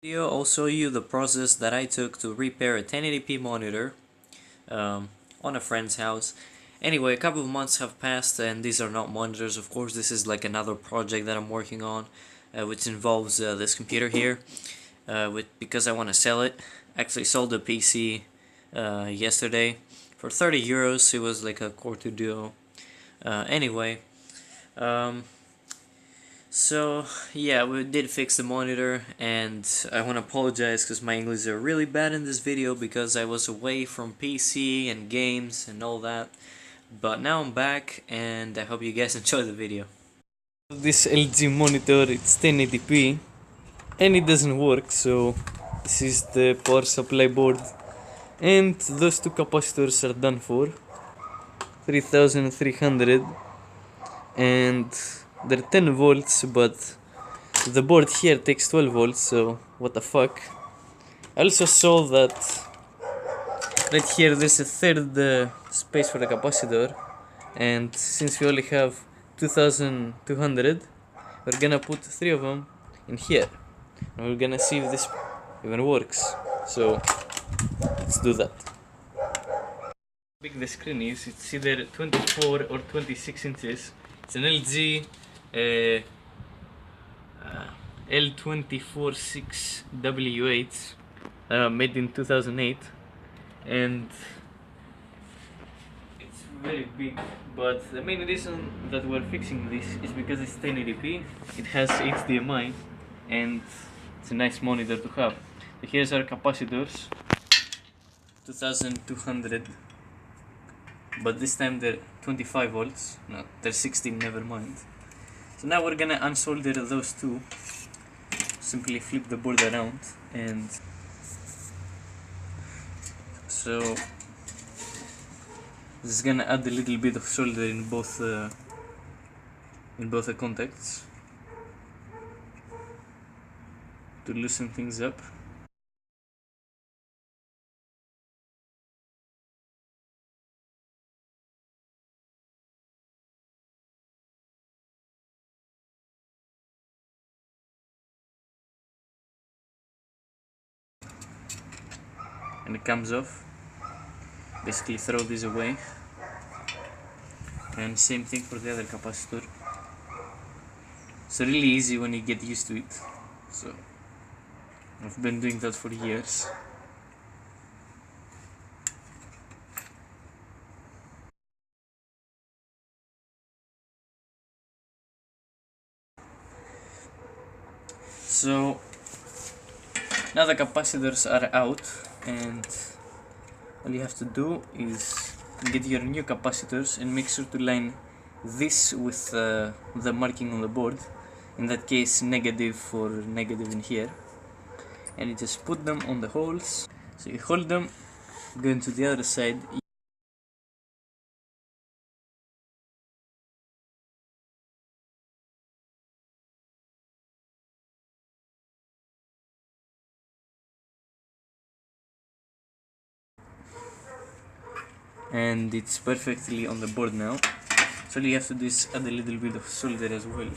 Video I'll show you the process that I took to repair a 1080p monitor on a friend's house. Anyway, a couple of months have passed and these are not monitors, of course. This is like another project that I'm working on, which involves this computer here, because I want to sell it. Actually sold the PC yesterday for 30 euros. It was like a Core 2 Duo. Anyway, um, so yeah, we did fix the monitor, and I want to apologize because my English are really bad in this video because I was away from PC and games and all that. But now I'm back and I hope you guys enjoy the video. This LG monitor, it's 1080p and it doesn't work, so this is the power supply board and those two capacitors are done for 3300 and they're 10 volts, but the board here takes 12 volts, so what the fuck. I also saw that right here there's a third space for the capacitor, and since we only have 2200, we're gonna put 3 of them in here and we're gonna see if this even works. So let's do that. How big the screen is, it's either 24 or 26 inches. It's an LG L246W8 made in 2008, and it's very big. But the main reason that we're fixing this is because it's 1080p, it has HDMI, and it's a nice monitor to have. So here's our capacitors, 2200, but this time they're 25 volts, no, they're 16, never mind. So now we're gonna unsolder those two. Simply flip the board around, and so this is gonna add a little bit of solder in both the contacts to loosen things up. And it comes off. Basically throw this away, and same thing for the other capacitor. It's really easy when you get used to it, so I've been doing that for years. So now the capacitors are out, and all you have to do is get your new capacitors and make sure to line this with the marking on the board, in that case negative for negative in here, and you just put them on the holes. So you hold them, go into the other side, and it's perfectly on the board now. So all you have to do is add a little bit of solder as well.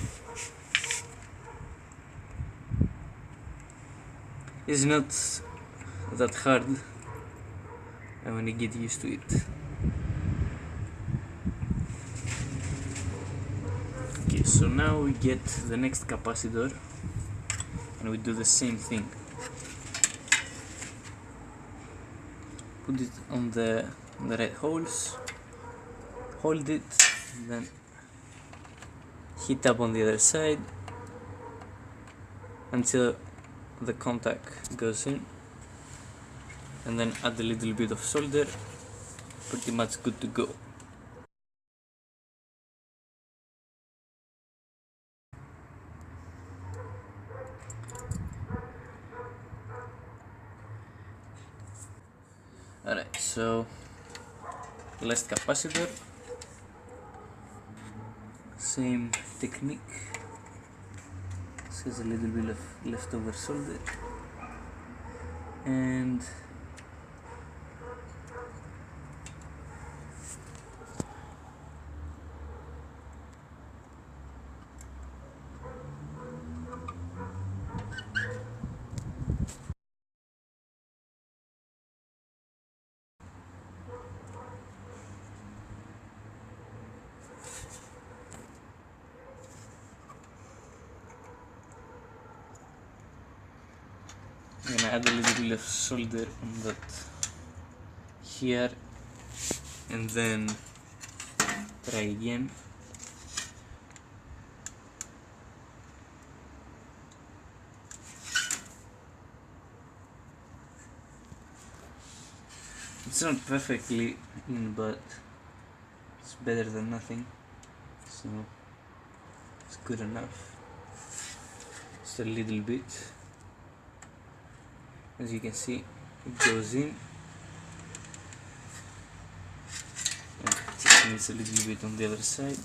It's not that hard when you get used to it. Okay, so now we get the next capacitor and we do the same thing. Put it on the right holes, hold it, then hit up on the other side until the contact goes in, and then add a little bit of solder. Pretty much good to go. Alright, so last capacitor, same technique. This has a little bit of leftover solder, and I'm gonna add a little bit of solder on that here, and then try again. It's not perfectly in, but it's better than nothing, so it's good enough. Just a little bit. As you can see, it goes in. And it just needs a little bit on the other side.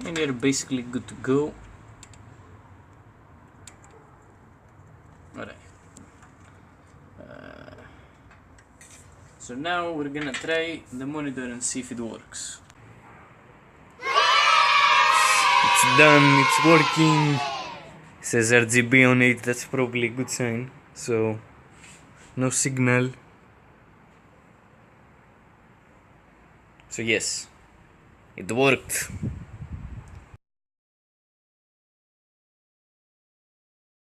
And you're basically good to go. Alright. So now we're gonna try the monitor and see if it works. It's done, it's working. It says RGB on it, that's probably a good sign. So, no signal. So yes, it worked.